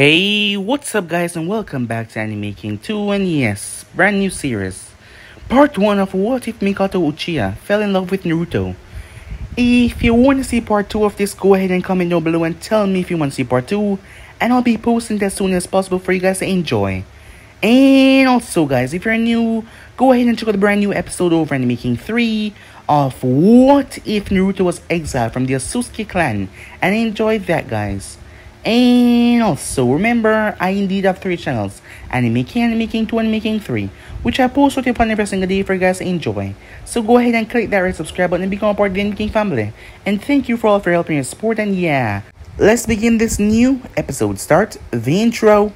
Hey, what's up guys and welcome back to Anime Making 2 and yes, brand new series. Part 1 of What If Mikoto Uchiha Fell in Love with Naruto. If you want to see part 2 of this, go ahead and comment down below and tell me if you want to see part 2. And I'll be posting it as soon as possible for you guys to enjoy. And also guys, if you're new, go ahead and check out the brand new episode over Anime Making 3 of What If Naruto Was Exiled from the Uzumaki clan. And enjoy that guys. And also remember, I indeed have 3 channels, Anime Making 2, and Making 3, which I post with upon every single day for you guys to enjoy. So go ahead and click that red subscribe button and become a part of the Anime Making family. And thank you for all for your help and your support, and yeah, let's begin this new episode. Start the intro.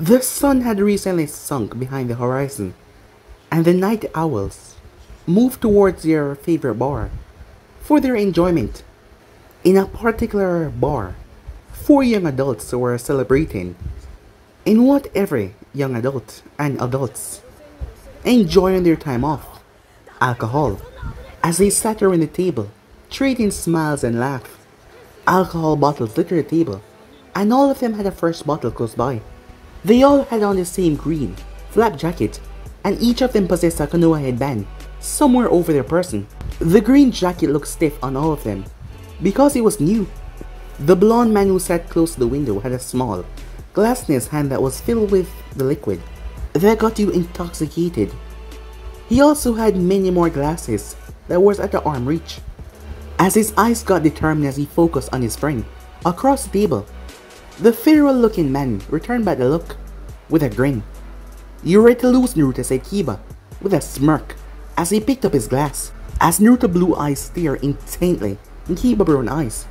The sun had recently sunk behind the horizon, and the night owls moved towards their favorite bar for their enjoyment. In a particular bar, 4 young adults were celebrating in what every young adult and adults enjoy on their time off: alcohol. As they sat around the table, trading smiles and laugh, alcohol bottles littered the table, and all of them had a fresh bottle close by. They all had on the same green flap jacket, and each of them possessed a Konoha headband somewhere over their person. The green jacket looked stiff on all of them because it was new. The blonde man who sat close to the window had a small glass in his hand that was filled with the liquid that got you intoxicated. He also had many more glasses that was at the arm reach. As his eyes got determined as he focused on his friend across the table, the feral-looking man returned back the look with a grin. "You're ready to lose, Naruto," said Kiba with a smirk as he picked up his glass. As Naruto's blue eyes stared intently in Kiba's brown eyes,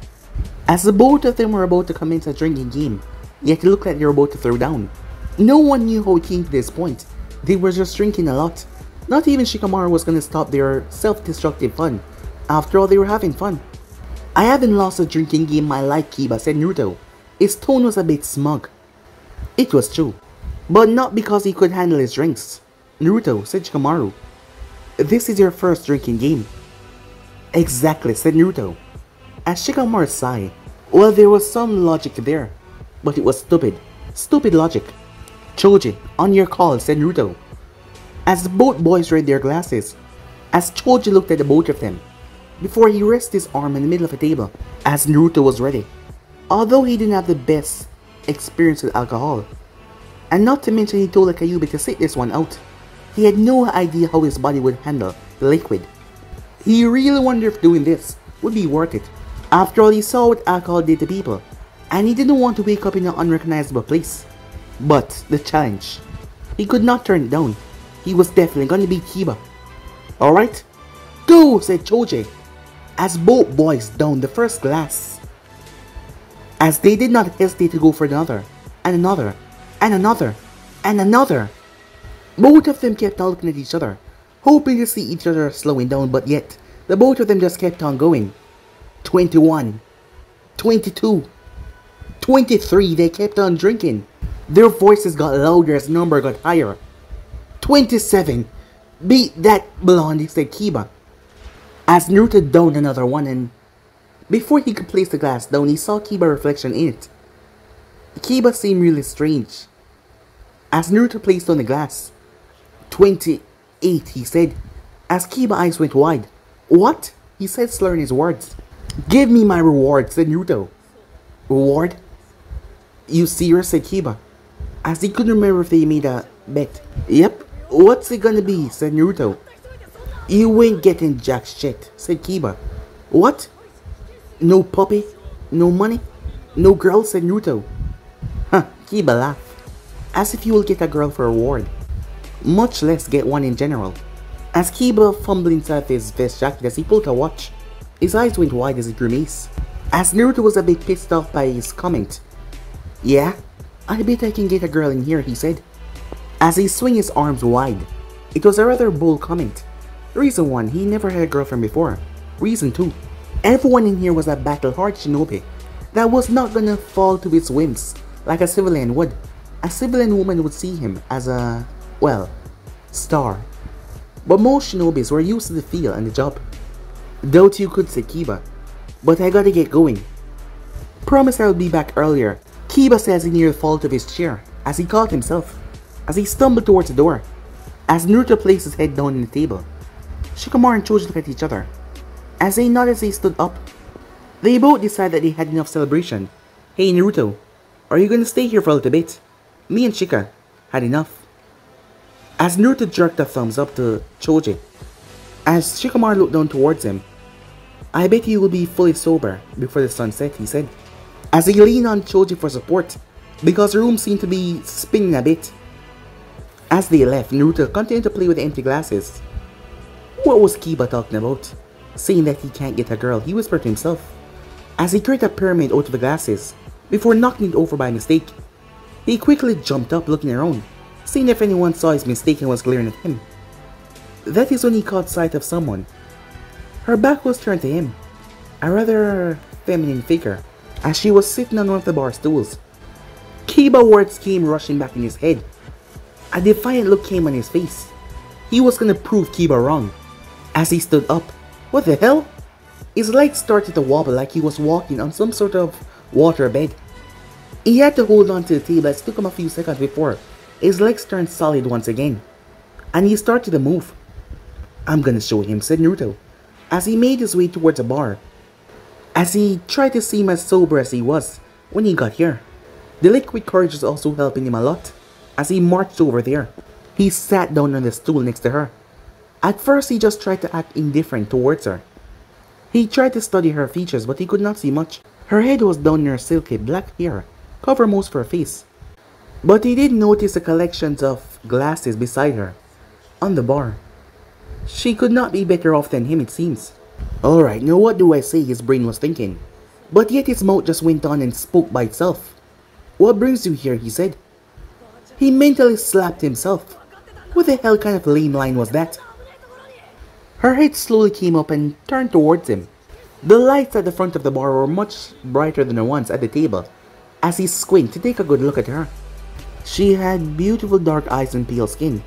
as the both of them were about to commence a drinking game, yet it looked like they were about to throw down. No one knew how it came to this point. They were just drinking a lot. Not even Shikamaru was going to stop their self-destructive fun. After all, they were having fun. "I haven't lost a drinking game in my life, Kiba," said Naruto. His tone was a bit smug. It was true, but not because he could handle his drinks. "Naruto," said Shikamaru, "this is your first drinking game." "Exactly," said Naruto. As Shikamaru sighed, well, there was some logic there, but it was stupid. Stupid logic. "Choji, on your call," said Naruto. As both boys raised their glasses, as Choji looked at the both of them, before he rested his arm in the middle of the table, as Naruto was ready. Although he didn't have the best experience with alcohol, and not to mention he told Kyuubi to sit this one out, he had no idea how his body would handle the liquid. He really wondered if doing this would be worth it. After all, he saw what alcohol did to people, and he didn't want to wake up in an unrecognizable place. But the challenge, he could not turn it down. He was definitely going to beat Kiba. "Alright, go," said Choji, as both boys downed the first glass. As they did not hesitate to go for another, and another, and another, and another. Both of them kept on looking at each other, hoping to see each other slowing down, but yet, the both of them just kept on going. 21, 22, 23, they kept on drinking. Their voices got louder as the number got higher. 27, beat that blondie, said Kiba. As Naruto downed another one, and before he could place the glass down, he saw Kiba's reflection in it. Kiba seemed really strange. As Naruto placed down the glass, 28, he said, as Kiba's eyes went wide. "What?" he said, slurring his words. "Give me my reward," said Naruto. "Reward? You serious?" said Kiba, as he couldn't remember if they made a bet. "Yep, what's it gonna be?" said Naruto. "You ain't getting jack shit," said Kiba. "What? No puppy? No money? No girl?" said Naruto. Huh, Kiba laughed, as if you will get a girl for a reward, much less get one in general. As Kiba fumbled inside his vest jacket as he pulled a watch, his eyes went wide as he grimaced. As Naruto was a bit pissed off by his comment. Yeah, I bet I can get a girl in here, he said. As he swung his arms wide. It was a rather bold comment. Reason 1, he never had a girlfriend before. Reason 2, everyone in here was a battle-hard shinobi that was not gonna fall to his whims like a civilian would. A civilian woman would see him as a, well, star. But most shinobis were used to the field and the job. Doubt you could say Kiba, but I gotta get going. Promise I'll be back earlier, Kiba says he near the fault of his chair as he caught himself, as he stumbled towards the door. As Naruto placed his head down on the table, Shikamaru and Choji looked at each other. As they nodded as they stood up, they both decided that they had enough celebration. Hey Naruto, are you gonna stay here for a little bit? Me and Shika had enough. As Naruto jerked a thumbs up to Choji, as Shikamaru looked down towards him, I bet you will be fully sober before the sun set, he said, as he leaned on Choji for support, because the room seemed to be spinning a bit. As they left, Naruto continued to play with the empty glasses. What was Kiba talking about? Saying that he can't get a girl, he whispered to himself, as he created a pyramid out of the glasses, before knocking it over by mistake. He quickly jumped up looking around, seeing if anyone saw his mistake and was glaring at him. That is when he caught sight of someone. Her back was turned to him, a rather feminine figure, as she was sitting on one of the bar stools. Kiba words came rushing back in his head. A defiant look came on his face. He was gonna prove Kiba wrong. As he stood up, what the hell? His legs started to wobble like he was walking on some sort of water bed. He had to hold on to the table as it took him a few seconds before his legs turned solid once again, and he started to move. I'm gonna show him, said Naruto, as he made his way towards the bar, as he tried to seem as sober as he was when he got here. The liquid courage was also helping him a lot. As he marched over there, he sat down on the stool next to her. At first, he just tried to act indifferent towards her. He tried to study her features, but he could not see much. Her head was down in her silky black hair, covered most of her face. But he did notice the collections of glasses beside her, on the bar. She could not be better off than him, it seems. Alright, now what do I say, his brain was thinking. But yet his mouth just went on and spoke by itself. What brings you here, he said. He mentally slapped himself. What the hell kind of lame line was that? Her head slowly came up and turned towards him. The lights at the front of the bar were much brighter than the ones at the table, as he squinted to take a good look at her. She had beautiful dark eyes and pale skin.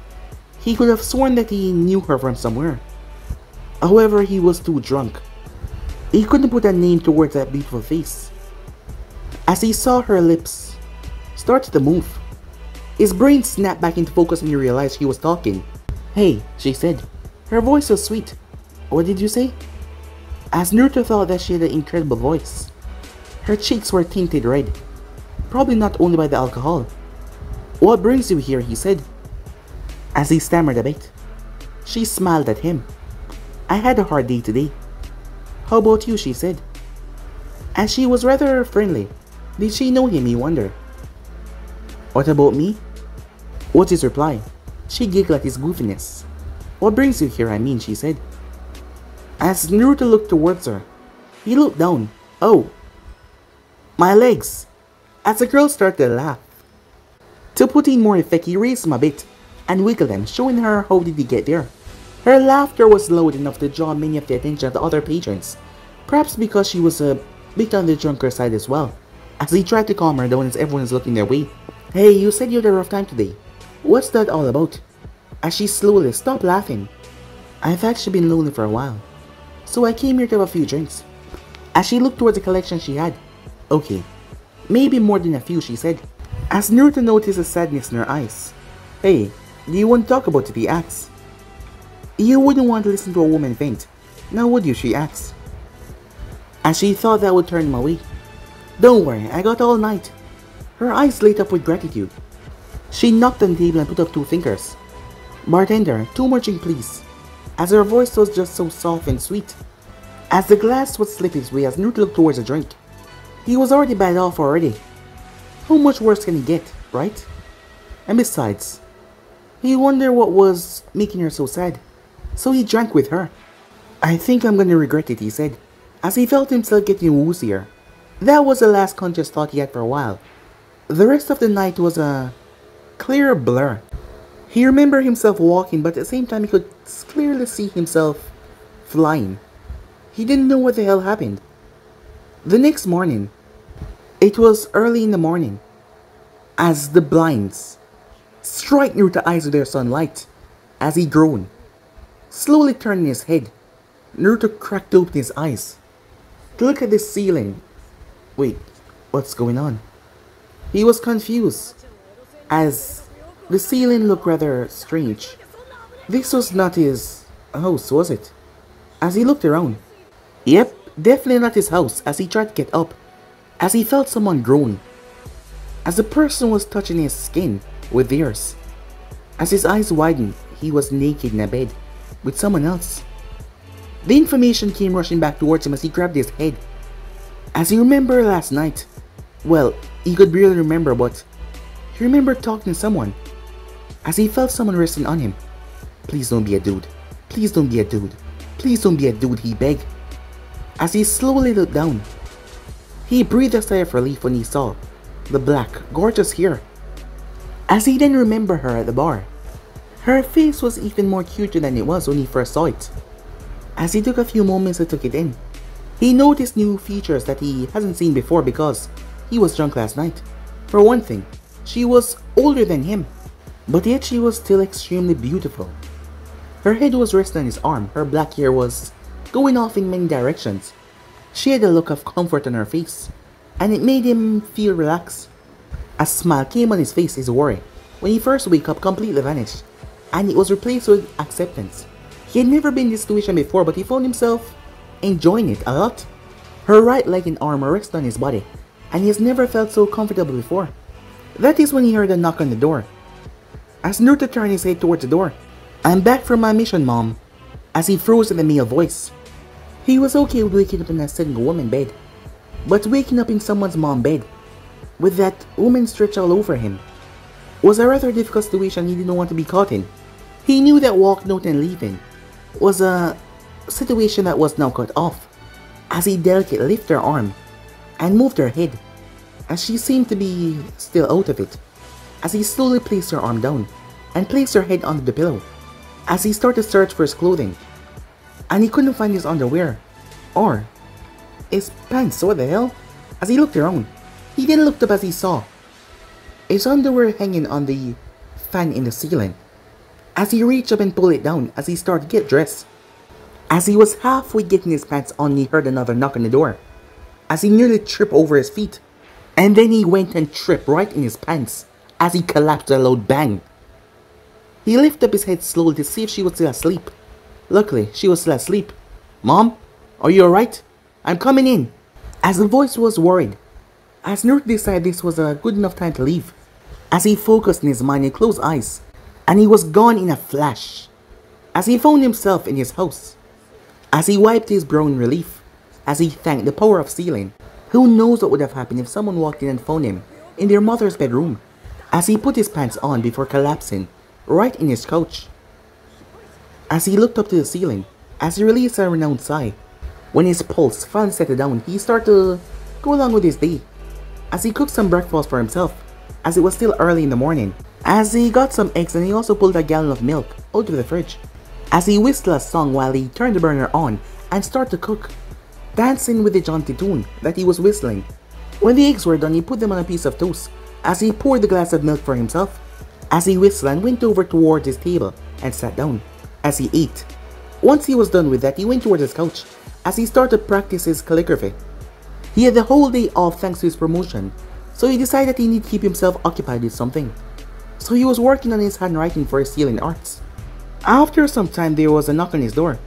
He could have sworn that he knew her from somewhere. However, he was too drunk. He couldn't put a name towards that beautiful face. As he saw her lips started to move, his brain snapped back into focus and he realized she was talking. Hey, she said. Her voice was sweet. What did you say? As Naruto thought that she had an incredible voice. Her cheeks were tinted red, probably not only by the alcohol. What brings you here, he said, as he stammered a bit. She smiled at him. I had a hard day today. How about you, she said. As she was rather friendly. Did she know him, he wondered. What about me? What's his reply? She giggled at his goofiness. What brings you here, I mean, she said. As Naruto looked towards her, he looked down. Oh, my legs. As the girl started to laugh. To put in more effect, he raised them a bit and wiggled them, showing her how did he get there. Her laughter was loud enough to draw many of the attention of the other patrons, perhaps because she was a bit on the drunker side as well, as he tried to calm her down as everyone is looking their way. Hey, you said you had a rough time today. What's that all about? As she slowly stopped laughing. I've actually been lonely for a while, so I came here to have a few drinks. As she looked towards the collection she had. Okay, maybe more than a few, she said, as Naruto noticed the sadness in her eyes. Hey, do you want to talk about it, he asked. You wouldn't want to listen to a woman vent, now would you, she asked, as she thought that would turn him away. Don't worry, I got all night. Her eyes lit up with gratitude. She knocked on the table and put up 2 fingers. Bartender, 2 more drinks please, as her voice was just so soft and sweet. As the glass would slip his way as Naruto looked towards the drink. He was already bad off already. How much worse can he get, right? And besides, he wondered what was making her so sad. so he drank with her. I think I'm gonna regret it, he said, as he felt himself getting woozier. That was the last conscious thought he had for a while. The rest of the night was a clear blur. He remembered himself walking, but at the same time he could clearly see himself flying. He didn't know what the hell happened. The next morning, it was early in the morning, as the blinds struck Naruto's eyes with their sunlight, as he groaned. Slowly turning his head, Naruto cracked open his eyes to look at the ceiling. Wait, what's going on? He was confused, as the ceiling looked rather strange. This was not his house, was it? As he looked around. Yep, definitely not his house, as he tried to get up, as he felt someone groan, as the person was touching his skin with theirs. As his eyes widened, he was naked in a bed with someone else. The information came rushing back towards him as he grabbed his head. As he remembered last night, well, he could barely remember, but he remembered talking to someone, as he felt someone resting on him. Please don't be a dude. Please don't be a dude. Please don't be a dude, he begged. As he slowly looked down, he breathed a sigh of relief when he saw the black, gorgeous hair. As he then remembered her at the bar, her face was even more cuter than it was when he first saw it. As he took a few moments to take it in, he noticed new features that he hasn't seen before because he was drunk last night. For one thing, she was older than him, but yet she was still extremely beautiful. Her head was resting on his arm, her black hair was going off in many directions. She had a look of comfort on her face, and it made him feel relaxed. A smile came on his face. His worry, when he first woke up, completely vanished, and it was replaced with acceptance. He had never been in this situation before, but he found himself enjoying it a lot. Her right leg and arm were resting on his body, and he has never felt so comfortable before. That is when he heard a knock on the door. As Naruto turned his head towards the door, "I'm back from my mission, Mom," as he froze in a male voice. He was okay with waking up in a single woman bed, but waking up in someone's mom bed, with that woman stretched all over him, was a rather difficult situation he didn't want to be caught in. He knew that walking out and leaving was a situation that was now cut off, as he delicately lifted her arm and moved her head, as she seemed to be still out of it, as he slowly placed her arm down and placed her head under the pillow, as he started to search for his clothing, and he couldn't find his underwear or his pants. What the hell? As he looked around, he then looked up as he saw his underwear hanging on the fan in the ceiling. As he reached up and pulled it down, as he started to get dressed. As he was halfway getting his pants on, he heard another knock on the door, as he nearly tripped over his feet, and then he went and tripped right in his pants as he collapsed with a loud bang. He lifted up his head slowly to see if she was still asleep. Luckily, she was still asleep. "Mom, are you alright? I'm coming in." As the voice was worried, as Naruto decided this was a good enough time to leave, as he focused in his mind and closed eyes, and he was gone in a flash, as he found himself in his house. As he wiped his brow in relief, as he thanked the power of ceiling. Who knows what would have happened if someone walked in and found him in their mother's bedroom, as he put his pants on before collapsing right in his couch. As he looked up to the ceiling, as he released a renowned sigh, when his pulse finally settled down, he started to go along with his day, as he cooked some breakfast for himself, as it was still early in the morning, as he got some eggs, and he also pulled a gallon of milk out of the fridge, as he whistled a song while he turned the burner on and started to cook, dancing with the jaunty tune that he was whistling. When the eggs were done, he put them on a piece of toast, as he poured the glass of milk for himself, as he whistled and went over towards his table and sat down, as he ate. Once he was done with that, he went towards his couch, as he started to practice his calligraphy. He had the whole day off thanks to his promotion, so he decided that he needed to keep himself occupied with something. So he was working on his handwriting for his healing arts. After some time, there was a knock on his door,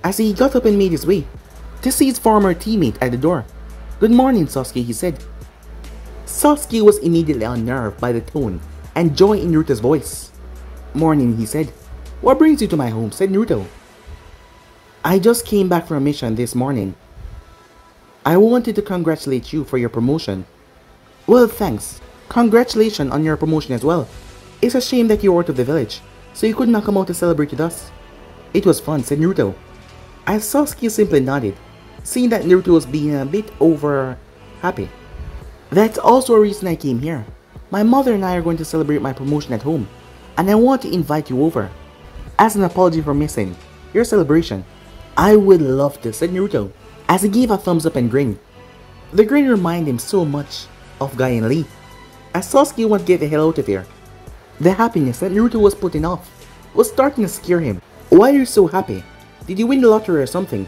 as he got up and made his way to see his former teammate at the door. "Good morning, Sasuke," he said. Sasuke was immediately unnerved by the tone and joy in Naruto's voice. "Morning," he said. "What brings you to my home?" said Naruto. "I just came back from a mission this morning. I wanted to congratulate you for your promotion." "Well, thanks. Congratulations on your promotion as well. It's a shame that you're out of the village, so you could not come out to celebrate with us." It was fun, said Naruto. As Sasuke simply nodded, seeing that Naruto was being a bit over happy. That's also a reason I came here. My mother and I are going to celebrate my promotion at home, and I want to invite you over. As an apology for missing your celebration. I would love to, said Naruto, as he gave a thumbs up and grinned. The grin reminded him so much of Guy and Lee, as Sasuke wanted to get the hell out of here. The happiness that Naruto was putting off was starting to scare him. Why are you so happy? Did you win the lottery or something?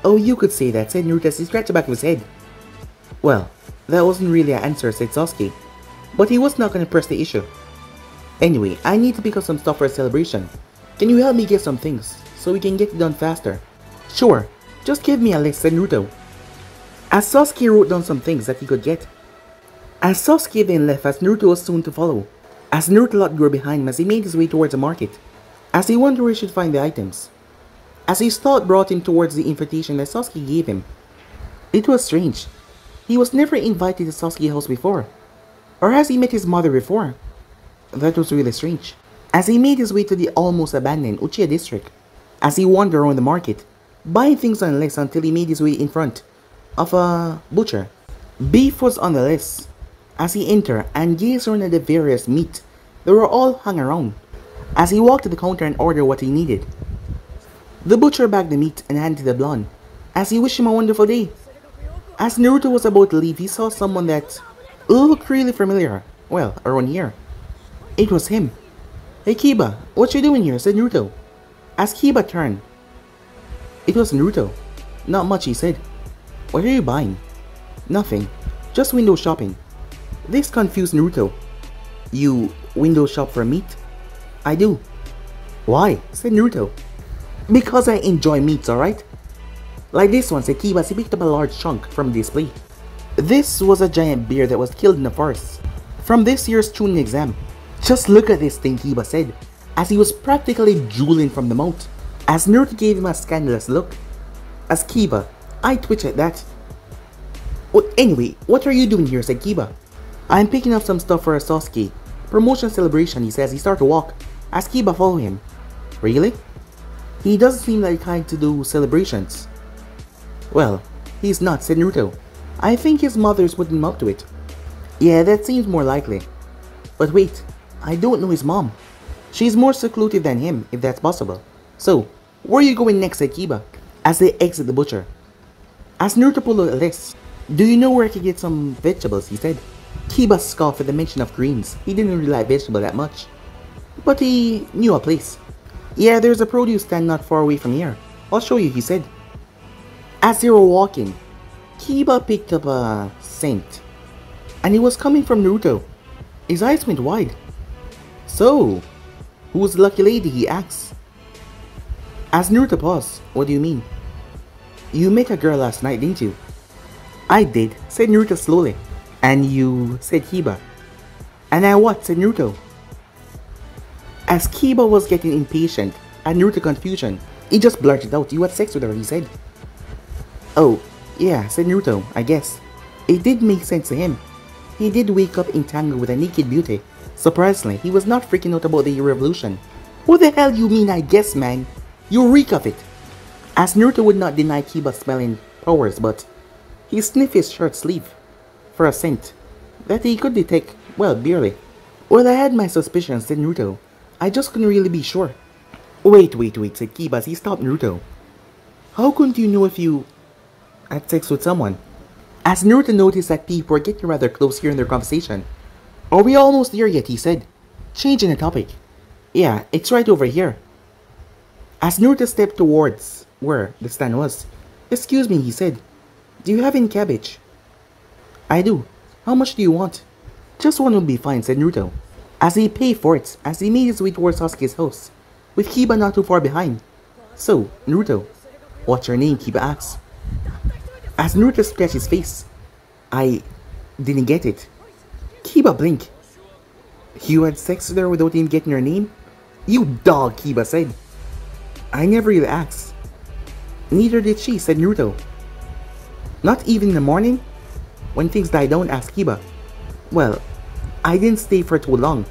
Oh, you could say that, said Naruto as he scratched the back of his head. Well, that wasn't really an answer, said Sasuke, but he was not going to press the issue. Anyway, I need to pick up some stuff for a celebration. Can you help me get some things, so we can get it done faster? Sure, just give me a list, said Naruto, as Sasuke wrote down some things that he could get. As Sasuke then left, as Naruto was soon to follow, as Naruto locked the door behind him as he made his way towards the market, as he wondered where he should find the items, as his thought brought him towards the invitation that Sasuke gave him. It was strange. He was never invited to Sasuke's house before, or has he met his mother before? That was really strange. As he made his way to the almost abandoned Uchiha district, as he wandered around the market, buying things on the list until he made his way in front of a butcher. Beef was on the list, as he entered and gazed around at the various meat that were all hung around, as he walked to the counter and ordered what he needed. The butcher bagged the meat and handed to the blonde, as he wished him a wonderful day. As Naruto was about to leave, he saw someone that looked really familiar, well, around here. It was him. Hey Kiba, what you doing here, said Naruto. As Kiba turned, it was Naruto. Not much, he said. What are you buying? Nothing, just window shopping. This confused Naruto. You window shop for meat? I do. Why? Said Naruto. Because I enjoy meats, alright? Like this one, said Kiba as he picked up a large chunk from the display. This was a giant bear that was killed in the forest from this year's Chunin exam. Just look at this thing, Kiba said, as he was practically drooling from the mouth. As Naruto gave him a scandalous look. As Kiba, I twitched at that. Well, anyway, what are you doing here, said Kiba. I'm picking up some stuff for a Sasuke promotion celebration, he says. He started to walk, as Kiba followed him. Really? He doesn't seem like the kind to do celebrations. Well, he's not, said Naruto. I think his mother's putting him up to it. Yeah, that seems more likely. But wait, I don't know his mom. She's more secluded than him, if that's possible. So, where are you going next, said Kiba, as they exit the butcher. As Naruto pulled out a list. Do you know where I could get some vegetables, he said. Kiba scoffed at the mention of greens. He didn't really like vegetables that much, but he knew a place. Yeah, there's a produce stand not far away from here. I'll show you, he said. As they were walking, Kiba picked up a scent, and it was coming from Naruto. His eyes went wide. So, who's the lucky lady, he asked. As Naruto paused, what do you mean? You met a girl last night, didn't you? I did, said Naruto slowly. And you, said Kiba. And I what, said Naruto. As Kiba was getting impatient at Naruto's confusion, he just blurted out, you had sex with her, he said. Oh, yeah, said Naruto, I guess. It did make sense to him. He did wake up entangled with a naked beauty. Surprisingly, he was not freaking out about the revolution. What the hell you mean I guess, man? You reek of it. As Naruto would not deny Kiba's smelling powers, but he sniffed his shirt sleeve for a scent that he could detect, well, barely. Well, I had my suspicions, said Naruto. I just couldn't really be sure. Wait, said Kiba as he stopped Naruto. How couldn't you know if you had sex with someone? As Naruto noticed that people were getting rather close here in their conversation. Are we almost there yet, he said, changing the topic. Yeah, it's right over here. As Naruto stepped towards where the stand was. Excuse me, he said. Do you have any cabbage? I do. How much do you want? Just one will be fine, said Naruto, as he paid for it as he made his way towards Sasuke's house, with Kiba not too far behind. So, Naruto, what's your name? Kiba asked. As Naruto scratched his face. I didn't get it. Kiba blinked. You had sex with her without even getting her name? You dog, Kiba said. I never really asked. Neither did she, said Naruto. Not even in the morning? When things died down, asked Kiba. Well, I didn't stay for too long.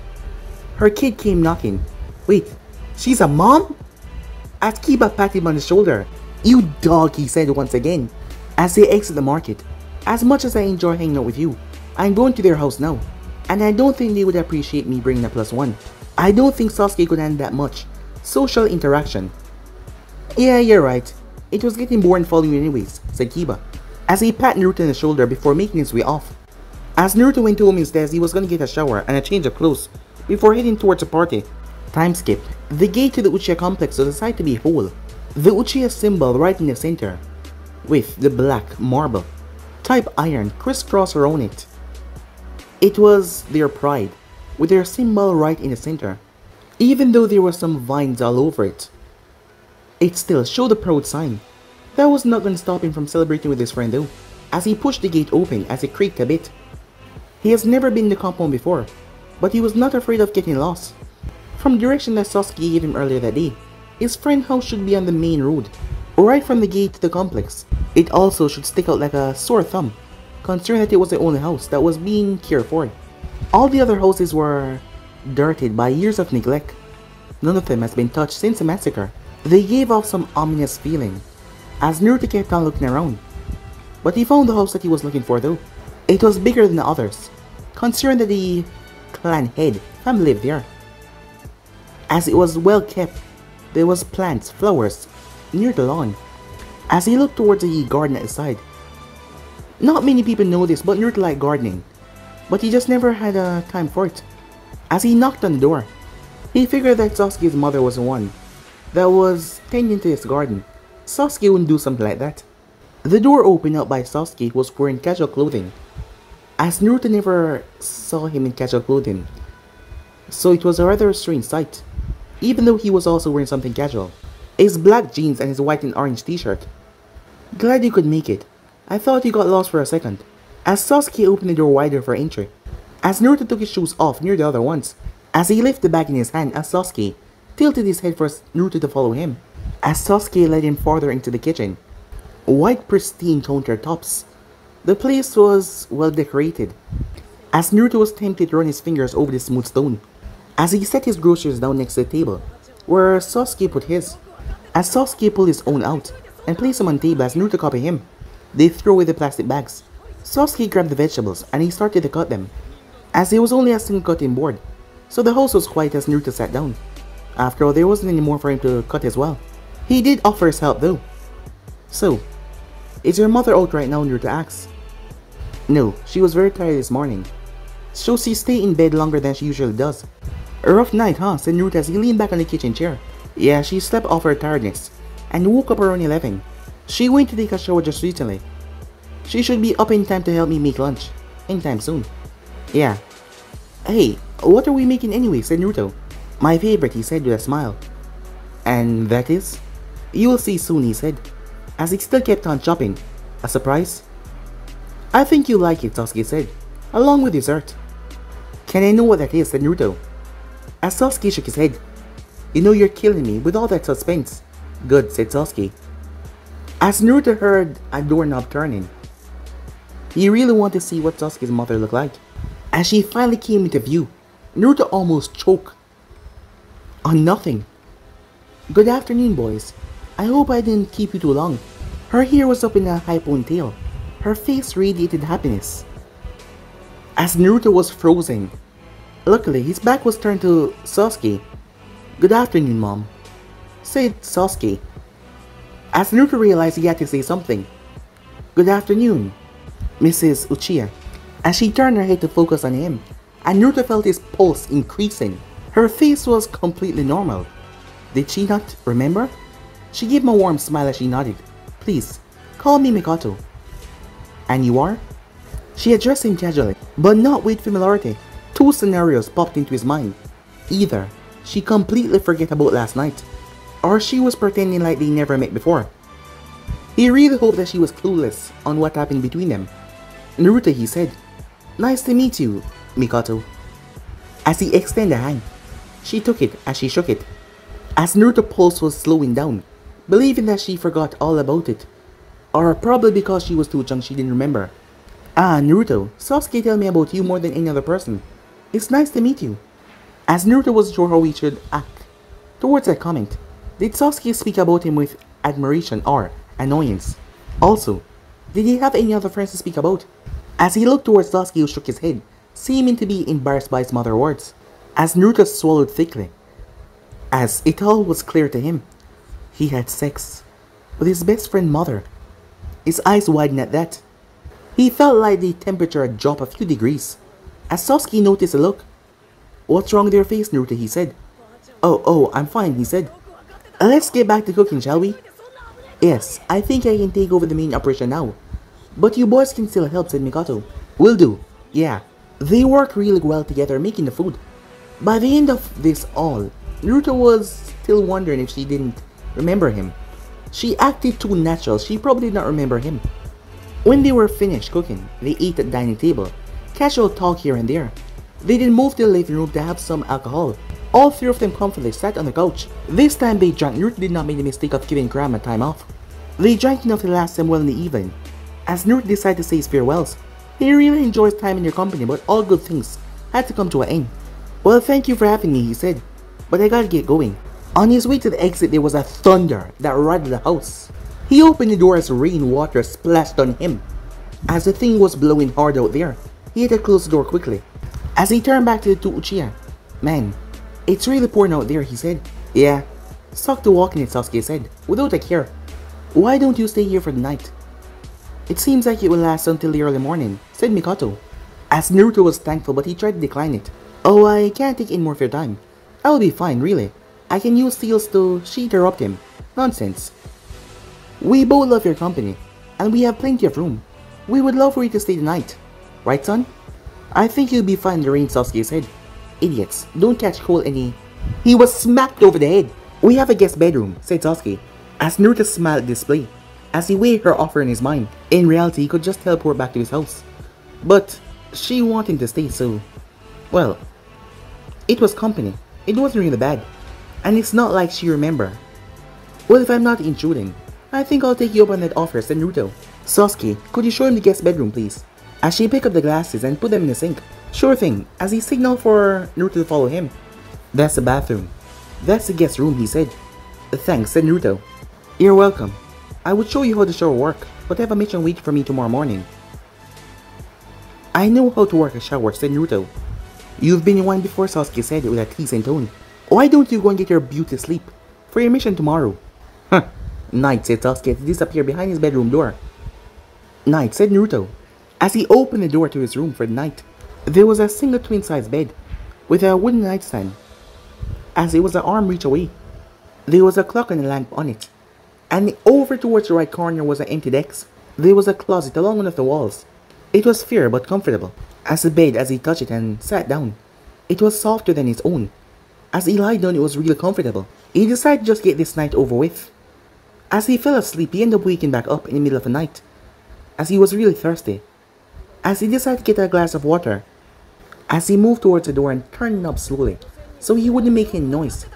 Her kid came knocking. Wait, she's a mom? as Kiba patted him on the shoulder. "You dog," he said once again, as they exit the market. "As much as I enjoy hanging out with you, I'm going to their house now, and I don't think they would appreciate me bringing a +1. I don't think Sasuke could handle that much social interaction." "Yeah, you're right. It was getting boring following you anyways," said Kiba, as he patted Naruto on the shoulder before making his way off. As Naruto went home instead, he was going to get a shower and a change of clothes before heading towards the party. Time skip. The gate to the Uchiha complex was decided to be whole. The Uchiha symbol right in the center, with the black marble type iron crisscross around it. It was their pride, with their symbol right in the center. Even though there were some vines all over it, it still showed a proud sign. That was not going to stop him from celebrating with his friend though, as he pushed the gate open as it creaked a bit. He has never been in the compound before, but he was not afraid of getting lost. From the direction that Sasuke gave him earlier that day, his friend's house should be on the main road, right from the gate to the complex. It also should stick out like a sore thumb, considering that it was the only house that was being cared for. All the other houses were dirtied by years of neglect. None of them has been touched since the massacre. They gave off some ominous feeling, as Naruto kept on looking around. But he found the house that he was looking for though. It was bigger than the others, considering that the clan head family lived there. As it was well kept, there was plants, flowers, near the lawn. As he looked towards the garden at the side, not many people know this, but Naruto liked gardening, but he just never had time for it. As he knocked on the door, he figured that Sasuke's mother was the one that was tending to his garden. Sasuke wouldn't do something like that. The door opened up by Sasuke, who was wearing casual clothing, as Naruto never saw him in casual clothing, so it was a rather strange sight, even though he was also wearing something casual. His black jeans and his white and orange t-shirt. "Glad you could make it. I thought you got lost for a second." As Sasuke opened the door wider for entry, as Naruto took his shoes off near the other ones, as he lifted the bag in his hand, as Sasuke tilted his head for Naruto to follow him, as Sasuke led him farther into the kitchen. White pristine countertops. The place was well decorated, as Naruto was tempted to run his fingers over the smooth stone, as he set his groceries down next to the table, where Sasuke put his. As Sasuke pulled his own out and placed them on the table as Naruto copied him, they threw away the plastic bags. Sasuke grabbed the vegetables and he started to cut them, as there was only a single cutting board, so the house was quiet as Naruto sat down. After all, there wasn't any more for him to cut as well. He did offer his help though. "So, is your mother out right now?" Naruto asked. "No, she was very tired this morning, so she stayed in bed longer than she usually does." "A rough night, huh?" said Naruto as he leaned back on the kitchen chair. "Yeah, she slept off her tiredness and woke up around 11. She went to take a shower just recently. She should be up in time to help me make lunch anytime soon." "Yeah." "Hey, what are we making anyway?" said Naruto. "My favorite," he said with a smile. "And that is?" "You will see soon," he said, as he still kept on chopping. "A surprise?" "I think you'll like it," Sasuke said, "along with dessert." "Can I know what that is?" said Naruto, as Sasuke shook his head. "You know you're killing me with all that suspense." "Good," said Sasuke, as Naruto heard a doorknob turning. He really wanted to see what Sasuke's mother looked like. As she finally came into view, Naruto almost choked on nothing. "Good afternoon, boys. I hope I didn't keep you too long." Her hair was up in a high ponytail. Her face radiated happiness, as Naruto was frozen. Luckily, his back was turned to Sasuke. "Good afternoon, Mom," said Sasuke, as Naruto realized he had to say something. "Good afternoon, Mrs. Uchiha," as she turned her head to focus on him, and Naruto felt his pulse increasing. Her face was completely normal. Did she not remember? She gave him a warm smile as she nodded. "Please, call me Mikoto." "And you are?" She addressed him casually, but not with familiarity. Two scenarios popped into his mind. Either she completely forget about last night, or she was pretending like they never met before. He really hoped that she was clueless on what happened between them. "Naruto," he said. "Nice to meet you, Mikoto." As he extended a hand, she took it as she shook it. As Naruto's pulse was slowing down, believing that she forgot all about it, or probably because she was too young she didn't remember. "Ah, Naruto, Sasuke tell me about you more than any other person. It's nice to meet you." As Naruto wasn't sure how he should act towards that comment, Did Sasuke speak about him with admiration or annoyance? Also, did he have any other friends to speak about? As he looked towards Sasuke, who shook his head, seeming to be embarrassed by his mother's words. As Naruto swallowed thickly, as it all was clear to him, he had sex with his best friend's mother. His eyes widened at that. He felt like the temperature had dropped a few degrees. As Sasuke noticed a look. "What's wrong with your face, Naruto?" he said. Oh, I'm fine," he said. "Let's get back to cooking, shall we?" "Yes, I think I can take over the main operation now. But you boys can still help," said Mikoto. "Will do, yeah." They worked really well together making the food. By the end of this all, Naruto was still wondering if she didn't remember him. She acted too natural, she probably did not remember him. When they were finished cooking, they ate at the dining table. Casual talk here and there. They then moved to the living room to have some alcohol. All three of them comfortably sat on the couch. This time they drank. Naruto did not make the mistake of giving Grandma time off. They drank enough to last them well in the evening. As Naruto decided to say his farewells, he really enjoys time in your company, but all good things had to come to an end. "Well, thank you for having me," he said, "but I gotta get going." On his way to the exit, there was a thunder that rattled the house. He opened the door as rainwater splashed on him. As the thing was blowing hard out there, he had to close the door quickly. As he turned back to the two Uchiha, "Man, it's really pouring out there," he said. "Yeah, suck to walk in it," Sasuke said, without a care. "Why don't you stay here for the night?" "It seems like it will last until the early morning," said Mikoto. As Naruto was thankful, but he tried to decline it. "Oh, I can't take any more of your time. I'll be fine, really. I can use steals to interrupt him." "Nonsense. We both love your company, and we have plenty of room. We would love for you to stay the night. Right, son?" "I think you'll be fine in the rain," Sasuke said. "Idiots, don't catch cold any..." He was smacked over the head. "We have a guest bedroom," said Sasuke, as Naruto smiled at display, as he weighed her offer in his mind. In reality, he could just teleport back to his house. But she wanted him to stay, so... well, it was company. It wasn't really bad. And it's not like she remembered. "Well, if I'm not intruding, I think I'll take you up on that offer," said Naruto. "Sasuke, could you show him the guest bedroom, please?" As she picked up the glasses and put them in the sink. "Sure thing," as he signaled for Naruto to follow him. "That's the bathroom. That's the guest room," he said. "Thanks," said Naruto. "You're welcome. I would show you how the shower works, but I have a mission waiting for me tomorrow morning." "I know how to work a shower," said Naruto. "You've been in one before," Sasuke said with a teasing tone. "Why don't you go and get your beauty sleep for your mission tomorrow?" "Huh. Night," said Sasuke to disappear behind his bedroom door. "Night," said Naruto, as he opened the door to his room for the night. There was a single twin-size bed with a wooden nightstand, as it was an arm reach away. There was a clock and a lamp on it, and over towards the right corner was an empty desk. There was a closet along one of the walls. It was fair but comfortable. As the bed, as he touched it and sat down, it was softer than his own. As he lied down, it was really comfortable. He decided to just get this night over with. As he fell asleep, he ended up waking back up in the middle of the night, as he was really thirsty. As he decided to get a glass of water, as he moved towards the door and turned it up slowly, so he wouldn't make any noise.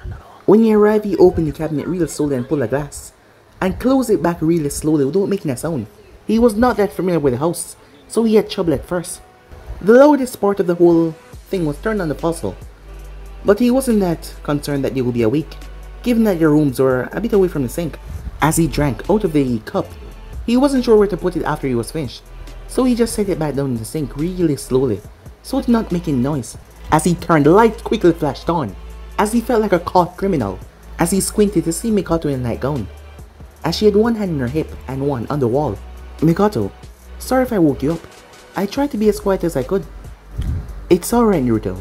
When he arrived, he opened the cabinet really slowly and pulled a glass, and closed it back really slowly without making a sound. He was not that familiar with the house, so he had trouble at first. The loudest part of the whole thing was turned on the puzzle, but he wasn't that concerned that they would be awake, given that their rooms were a bit away from the sink. As he drank out of the cup, he wasn't sure where to put it after he was finished, so he just set it back down in the sink really slowly, so it did not make any noise. As he turned, the light quickly flashed on, as he felt like a caught criminal, as he squinted to see Mikoto in a nightgown, as she had one hand in her hip and one on the wall. "Mikoto, sorry if I woke you up. I tried to be as quiet as I could." "It's alright, Naruto.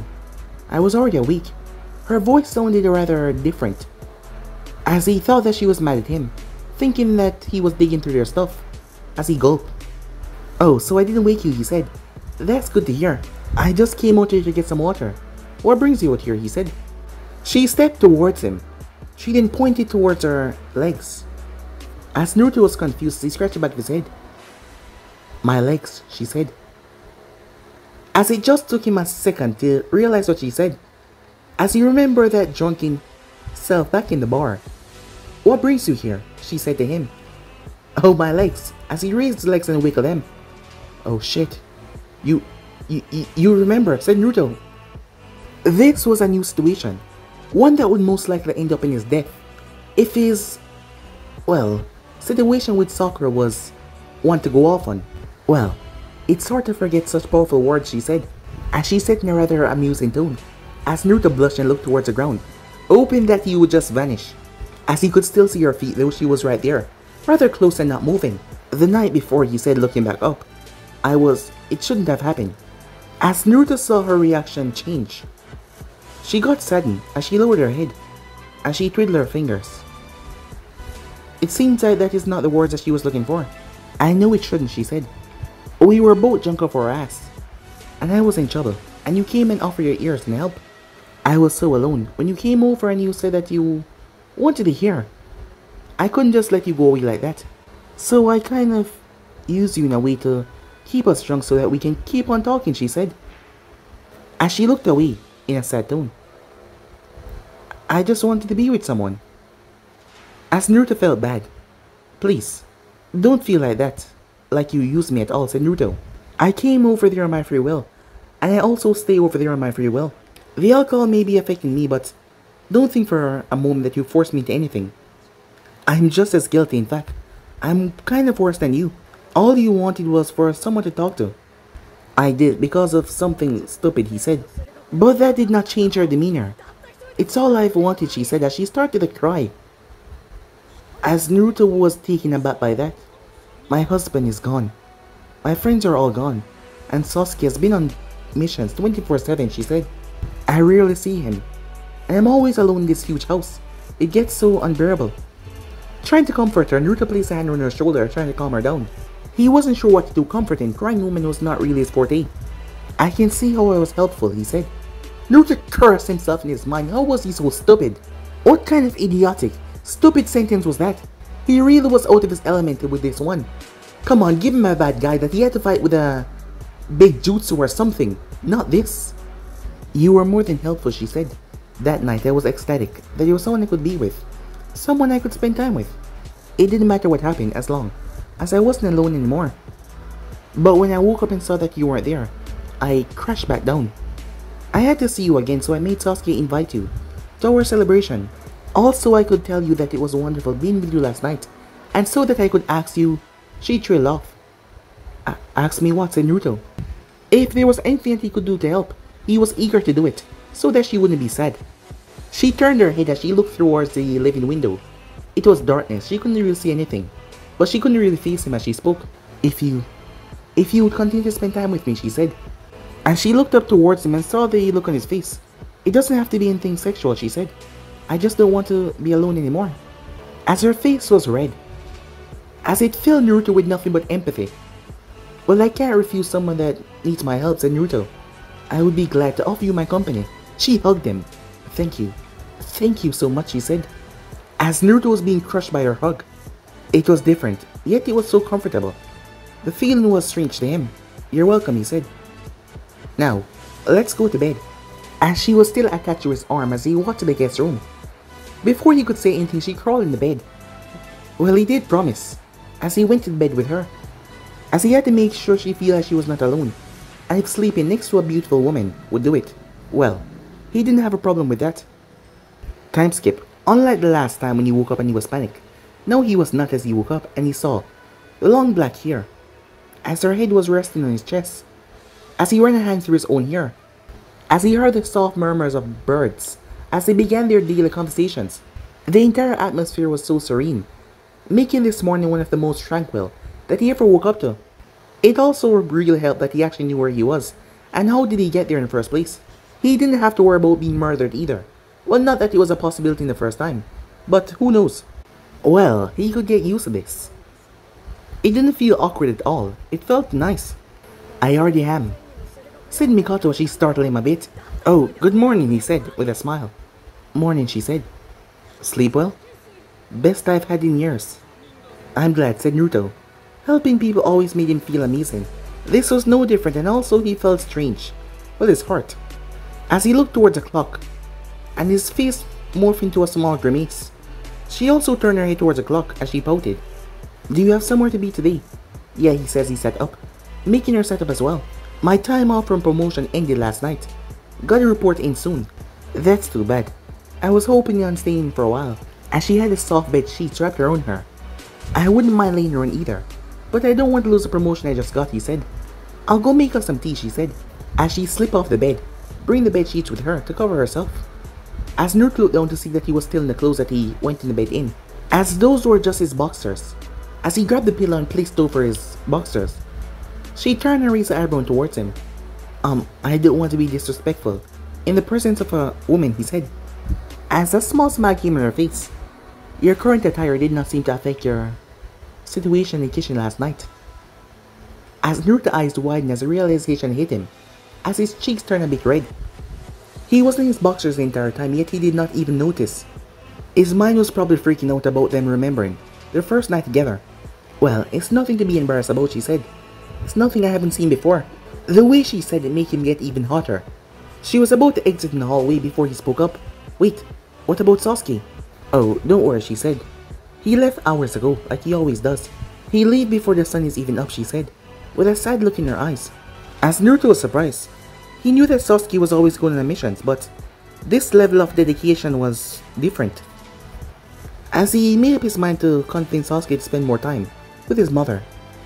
I was already awake." Her voice sounded rather different, as he thought that she was mad at him, thinking that he was digging through their stuff, as he gulped. "Oh, so I didn't wake you," he said. "That's good to hear. I just came out here to get some water." "What brings you out here?" he said. She stepped towards him. She then pointed towards her legs. As Naruto was confused, he scratched the back of his head. "My legs," she said. As it just took him a second to realize what she said, as he remembered that drunken self back in the bar. "What brings you here?" she said to him. "Oh, my legs," as he raised his legs and wiggled them. "Oh shit. You remember," said Naruto. This was a new situation, one that would most likely end up in his death. if his, well, situation with Sakura was one to go off on. Well, it's hard to forget such powerful words, she said, and she said in a rather amusing tone, as Naruto blushed and looked towards the ground, hoping that he would just vanish, as he could still see her feet though she was right there, rather close and not moving. The night before, he said, looking back up, it shouldn't have happened. As Naruto saw her reaction change, she got saddened as she lowered her head, as she twiddled her fingers. It seems like that is not the words that she was looking for. I know it shouldn't, she said. We were both drunk off our ass, and I was in trouble, and you came and offered your ears and help. I was so alone when you came over and you said that you wanted to hear. I couldn't just let you go away like that. So I kind of used you in a way to keep us drunk so that we can keep on talking, she said, as she looked away in a sad tone. I just wanted to be with someone. As Naruto felt bad. Please, don't feel like that, like you used me at all, said Naruto. I came over there on my free will, and I also stay over there on my free will. The alcohol may be affecting me, but don't think for a moment that you forced me into anything. I'm just as guilty, in fact. I'm kind of worse than you. All you wanted was for someone to talk to. I did because of something stupid, he said. But that did not change her demeanor. It's all I've wanted, she said as she started to cry. As Naruto was taken aback by that, my husband is gone. My friends are all gone, and Sasuke has been on missions 24/7, she said. I rarely see him, and I'm always alone in this huge house. It gets so unbearable. Trying to comfort her, Naruto placed a hand on her shoulder, trying to calm her down. He wasn't sure what to do. Comforting crying woman was not really his forte. I can see how I was helpful, he said. Naruto cursed himself in his mind. How was he so stupid? What kind of idiotic, stupid sentence was that? He really was out of his element with this one. Come on, give him a bad guy that he had to fight with a big jutsu or something. Not this. You were more than helpful, she said. That night I was ecstatic that you were someone I could be with. Someone I could spend time with. It didn't matter what happened as long as I wasn't alone anymore. But when I woke up and saw that you weren't there, I crashed back down. I had to see you again, so I made Sasuke invite you to our celebration. Also, I could tell you that it was wonderful being with you last night, and so that I could ask you. She trailed off. Ask me what, said Naruto. If there was anything that he could do to help, he was eager to do it, so that she wouldn't be sad. She turned her head as she looked towards the living window. It was darkness, she couldn't really see anything, but she couldn't really face him as she spoke. If you would continue to spend time with me, she said. As she looked up towards him and saw the look on his face. It doesn't have to be anything sexual, she said. I just don't want to be alone anymore. As her face was red, as it filled Naruto with nothing but empathy. Well, I can't refuse someone that needs my help, said Naruto. I would be glad to offer you my company. She hugged him. Thank you. Thank you so much, she said. As Naruto was being crushed by her hug. It was different, yet it was so comfortable. The feeling was strange to him. You're welcome, he said. Now, let's go to bed. As she was still attached to his arm as he walked to the guest room. Before he could say anything, she crawled in the bed. Well, he did promise, as he went to bed with her, as he had to make sure she feel like she was not alone, and if sleeping next to a beautiful woman would do it, well, he didn't have a problem with that. Time skip. Unlike the last time when he woke up and he was panicked, now he was not as he woke up and he saw the long black hair, as her head was resting on his chest, as he ran a hand through his own hair, as he heard the soft murmurs of birds, as they began their daily conversations. The entire atmosphere was so serene, making this morning one of the most tranquil that he ever woke up to. It also really helped that he actually knew where he was, and how did he get there in the first place. He didn't have to worry about being murdered either. Well, not that it was a possibility in the first time, but who knows. Well, he could get used to this. It didn't feel awkward at all, it felt nice. I already am, said Mikoto as she startled him a bit. Oh, good morning, he said with a smile. Morning, she said. Sleep well? Best I've had in years. I'm glad, said Naruto. Helping people always made him feel amazing. This was no different, and also he felt strange. Well, his heart. As he looked towards the clock, and his face morphed into a small grimace. She also turned her head towards the clock as she pouted. Do you have somewhere to be today? Yeah, he says he sat up, making her set up as well. My time off from promotion ended last night. Gotta report in soon. That's too bad. I was hoping on staying for a while. as she had a soft bed sheets wrapped around her. I wouldn't mind laying her in either, but I don't want to lose the promotion I just got, he said. I'll go make us some tea, she said, as she slipped off the bed, bringing the bed sheets with her to cover herself. As Naruto looked down to see that he was still in the clothes that he went in the bed in, as those were just his boxers. As he grabbed the pillow and placed it over his boxers, she turned and raised her eyebrow towards him. I don't want to be disrespectful in the presence of a woman, he said, as a small smile came on her face. Your current attire did not seem to affect your situation in the kitchen last night. As Naruto's eyes widened as a realization hit him, as his cheeks turned a bit red. He was in his boxers the entire time, yet he did not even notice. His mind was probably freaking out about them remembering their first night together. Well, it's nothing to be embarrassed about, she said. It's nothing I haven't seen before. The way she said it made him get even hotter. She was about to exit in the hallway before he spoke up. Wait, what about Sasuke? Oh, don't worry, she said. He left hours ago, like he always does. He leave before the sun is even up, she said, with a sad look in her eyes. As Naruto was surprised, he knew that Sasuke was always going on missions, but this level of dedication was different. As he made up his mind to convince Sasuke to spend more time with his mother,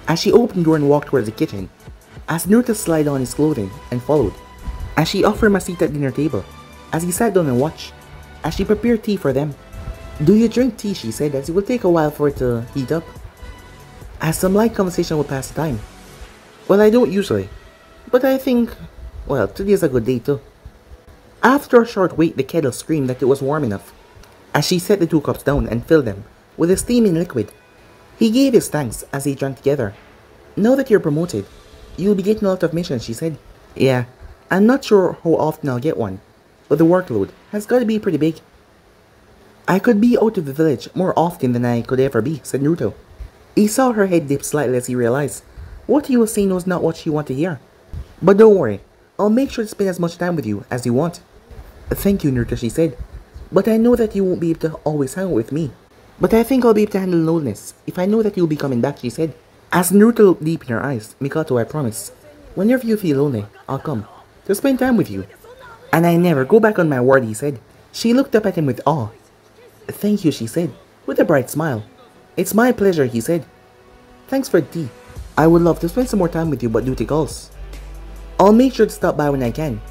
as she opened the door and walked towards the kitchen, as Naruto slid on his clothing and followed, as she offered him a seat at dinner table, as he sat down and watched, as she prepared tea for them. Do you drink tea, she said, as it will take a while for it to heat up. As some light conversation will pass the time. Well, I don't usually, but I think, well, today's a good day too. After a short wait, the kettle screamed that it was warm enough, as she set the 2 cups down and filled them with a steaming liquid. He gave his thanks as they drank together. Now that you're promoted, you'll be getting a lot of missions, she said. Yeah, I'm not sure how often I'll get one, but the workload has got to be pretty big. I could be out of the village more often than I could ever be, said Naruto. He saw her head dip slightly as he realized what he was saying was not what she wanted to hear. But don't worry, I'll make sure to spend as much time with you as you want. Thank you, Naruto, she said. But I know that you won't be able to always hang out with me. But I think I'll be able to handle loneliness if I know that you'll be coming back, she said. As Naruto looked deep in her eyes, Mikoto, I promise. Whenever you feel lonely, I'll come to spend time with you. And I never go back on my word, he said. She looked up at him with awe. Thank you, she said, with a bright smile. It's my pleasure, he said. Thanks for the tea. I would love to spend some more time with you, but duty calls. I'll make sure to stop by when I can.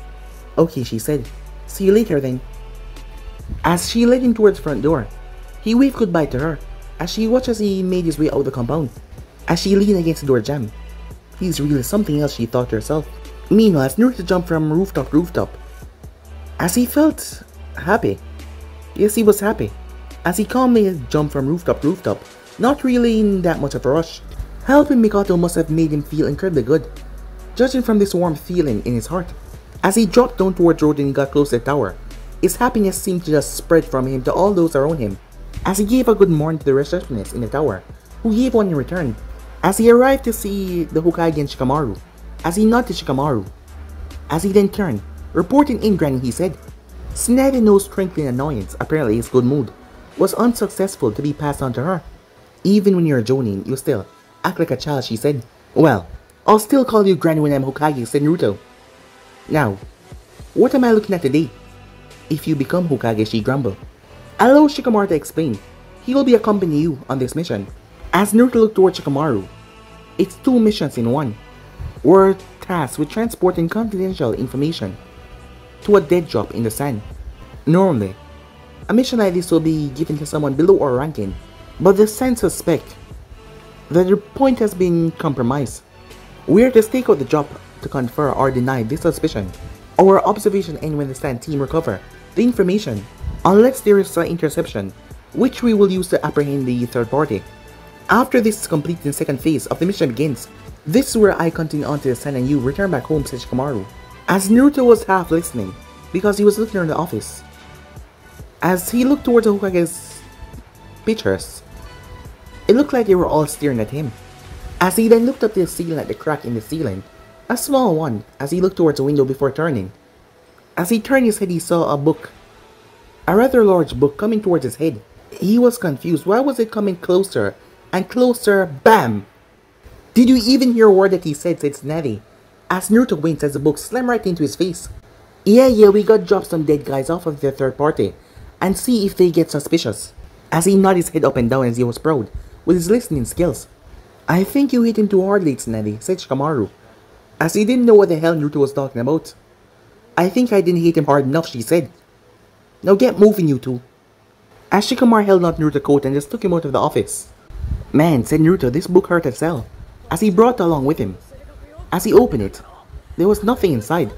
Okay, she said. See you later then. As she led him towards the front door, he waved goodbye to her as she watched as he made his way out of the compound. As she leaned against the door jam. He's really something else, she thought to herself. Meanwhile, as Naruto jumped from rooftop to rooftop, as he felt happy. Yes, he was happy. As he calmly jumped from rooftop to rooftop, not really in that much of a rush. Helping Mikoto must have made him feel incredibly good, judging from this warm feeling in his heart. As he dropped down towards the road and he got close to the tower, his happiness seemed to just spread from him to all those around him. As he gave a good morning to the receptionist in the tower, who gave one in return. As he arrived to see the Hokage and Shikamaru, as he nodded to Shikamaru. As he then turned, reporting in Granny, he said, Snidely Nose twinkling annoyance, apparently his good mood, was unsuccessful to be passed on to her. Even when you're a Jounin, you still act like a child, she said. Well, I'll still call you Granny when I'm Hokage, said Naruto. Now, what am I looking at today? If you become Hokage, she grumbled. Allow Shikamaru to explain. He will be accompanying you on this mission. As Naruto looked towards Shikamaru, it's 2 missions in one. We're tasked with transporting confidential information to a dead drop in the sand. Normally, a mission like this will be given to someone below our ranking, but the Sand suspect that the point has been compromised. We are to stake out the drop to confer or deny this suspicion. Our observation ends when the Sand team recover the information, unless there is an interception, which we will use to apprehend the third party. After this is completed, the second phase of the mission begins. This is where I continue on to the Sand and you return back home, said Shikamaru. As Naruto was half listening, because he was looking around the office. As he looked towards the Hokage's pictures, it looked like they were all staring at him. As he then looked up to the ceiling at the crack in the ceiling, a small one, as he looked towards the window before turning. As he turned his head, he saw a book, a rather large book coming towards his head. He was confused. Why was it coming closer and closer? Bam! Did you even hear a word that he said Snidely? As Naruto winced as the book slammed right into his face. Yeah, we gotta drop some dead guys off of the third party and see if they get suspicious. as he nodded his head up and down as he was proud with his listening skills. I think you hit him too hard, late Nelly, said Shikamaru, as he didn't know what the hell Naruto was talking about. I think I didn't hit him hard enough, she said. Now get moving, you two. As Shikamaru held on to Naruto's coat and just took him out of the office. Man, said Naruto, this book hurt as hell, as he brought it along with him. As he opened it, there was nothing inside,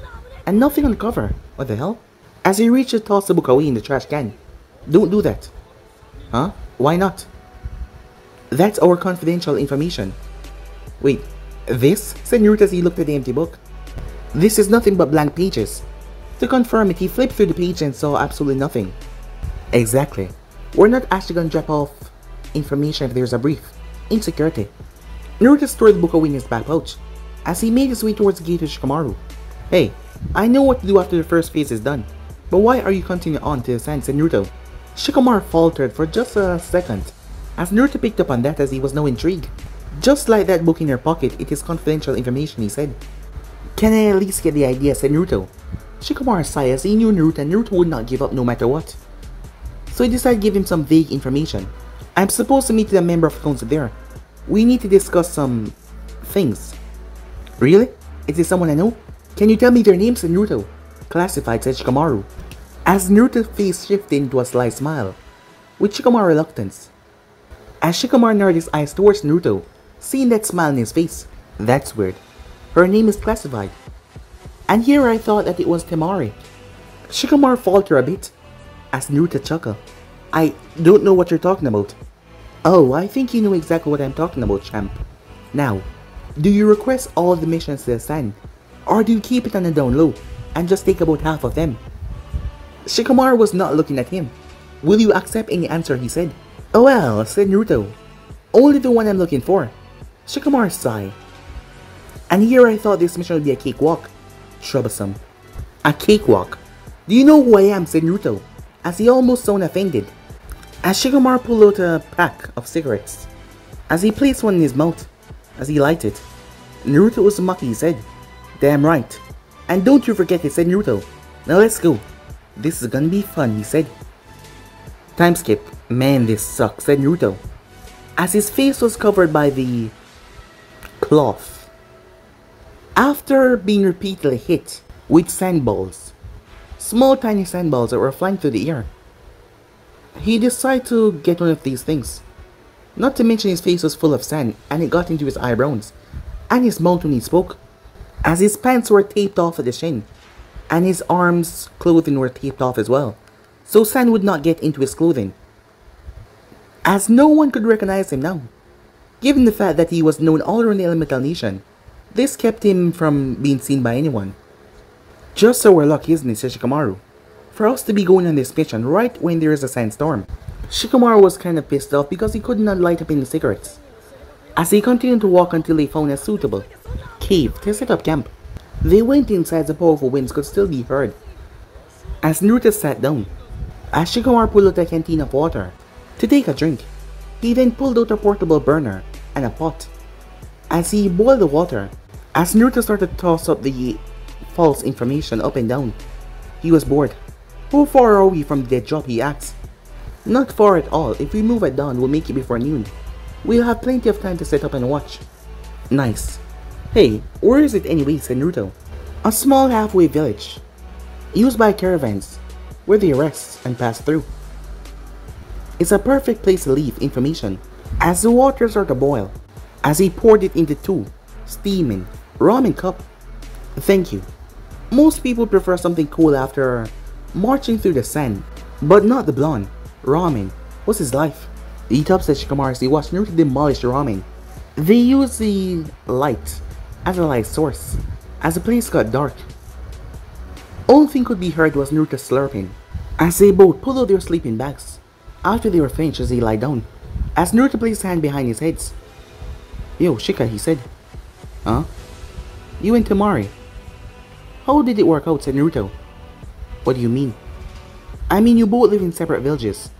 and nothing on the cover. What the hell? As he reached to toss the book away in the trash can. Don't do that. Huh? Why not? That's our confidential information. Wait, this? Said Naruto as he looked at the empty book. This is nothing but blank pages. To confirm it, he flipped through the page and saw absolutely nothing. Exactly. We're not actually gonna drop off information if there's a brief. Insecurity. Naruto stored the book away in his back pouch, as he made his way towards the gate to Shikamaru. Hey, I know what to do after the first phase is done, but why are you continuing on to the sand, said Naruto. Shikamaru faltered for just a second, as Naruto picked up on that as he was now intrigued. Just like that book in your pocket, it is confidential information, he said. Can I at least get the idea, said Naruto. Shikamaru sighed as he knew Naruto and Naruto would not give up no matter what. So he decided to give him some vague information. I'm supposed to meet with a member of the council there. We need to discuss some things. Really? Is this someone I know? Can you tell me their names, said Naruto? Classified, said Shikamaru, as Naruto's face shifted into a sly smile, with Shikamaru's reluctance. As Shikamaru narrowed his eyes towards Naruto, seeing that smile in his face. That's weird. Her name is classified. And here I thought that it was Temari. Shikamaru faltered a bit, as Naruto chuckled. I don't know what you're talking about. Oh, I think you know exactly what I'm talking about, champ. Now, do you request all the missions to the sand, or do you keep it on the down low, and just take about half of them? Shikamaru was not looking at him. Will you accept any answer, he said. Oh well, said Naruto. Only the one I'm looking for. Shikamaru sighed. And here I thought this mission would be a cakewalk. Troublesome. A cakewalk? Do you know who I am, said Naruto, as he almost sounded offended. As Shikamaru pulled out a pack of cigarettes, as he placed one in his mouth, as he lighted. Naruto Uzumaki, he said. Damn right. And don't you forget it, said Naruto. Now let's go. This is gonna be fun, he said. Time skip. Man, this sucks, said Naruto, as his face was covered by the cloth. After being repeatedly hit with sandballs, small tiny sandballs that were flying through the air, he decided to get one of these things. Not to mention his face was full of sand and it got into his eyebrows and his mouth when he spoke, as his pants were taped off at the shin and his arms' clothing were taped off as well, so sand would not get into his clothing. As no one could recognize him now, given the fact that he was known all around the elemental nation, this kept him from being seen by anyone. Just so we're lucky, isn't it, said Shikamaru, for us to be going on this mission right when there is a sandstorm. Shikamaru was kind of pissed off because he could not light up any cigarettes, as he continued to walk until they found a suitable cave to set up camp. They went inside, the powerful winds could still be heard. As Naruto sat down, as Shikamaru pulled out a canteen of water to take a drink, he then pulled out a portable burner and a pot. As he boiled the water, as Naruto started to toss up the false information up and down, he was bored. How far are we from the dead drop, he asked. Not far at all. If we move at dawn, we'll make it before noon. We'll have plenty of time to set up and watch. Nice. Hey, where is it anyway, said Naruto. A small halfway village, used by caravans, where they rest and pass through. It's a perfect place to leave information, as the water started to boil, as he poured it into two steaming ramen cup. Thank you. Most people prefer something cool after marching through the sand, but not the blonde. Ramen was his life. Eat up, said Shikamaru as he watched Naruto demolish the ramen. They used the light as a light source, as the place got dark. Only thing could be heard was Naruto slurping, as they both pulled out their sleeping bags. After they were finished, as they lie down, as Naruto placed his hand behind his heads. Yo, Shika, he said. Huh? You and Temari. How did it work out, said Naruto. What do you mean? I mean, you both live in separate villages.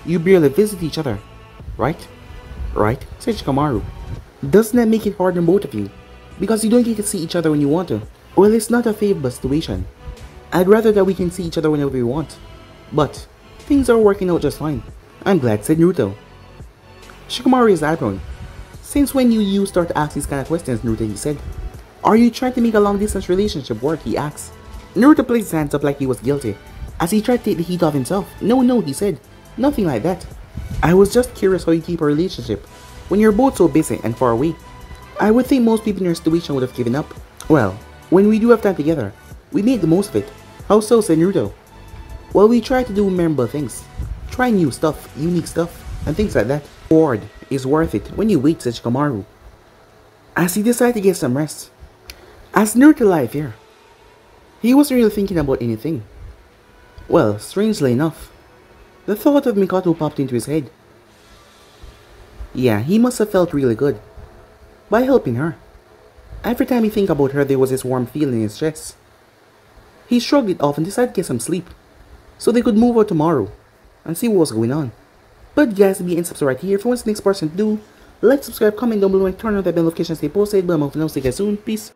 You barely visit each other, right? Right, said Shikamaru. Doesn't that make it hard on both of you? Because you don't get to see each other when you want to. Well, it's not a favorable situation. I'd rather that we can see each other whenever we want. But things are working out just fine. I'm glad, said Naruto. Shikamaru is eyebrown. Since when you start to ask these kind of questions, Naruto, he said. Are you trying to make a long distance relationship work, he asked. Naruto placed his hands up like he was guilty, as he tried to take the heat off himself. No, he said. Nothing like that. I was just curious how you keep a relationship when you're both so busy and far away. I would think most people in your situation would have given up. Well, when we do have time together, we make the most of it. How so, said Naruto? Well, we try to do memorable things. Try new stuff, unique stuff, and things like that. Reward is worth it when you wait, said Shikamaru, as he decided to get some rest. As Naruto lied here, he wasn't really thinking about anything. Well, strangely enough, the thought of Mikoto popped into his head. Yeah, he must have felt really good by helping her. Every time he think about her, there was this warm feeling in his chest. He shrugged it off and decided to get some sleep, so they could move out tomorrow and see what was going on. But guys, be and subscribe right here. If you want the next person to do, like, subscribe, comment down below, and turn on that bell notification to stay posted. But I'm off now. See you guys soon. Peace.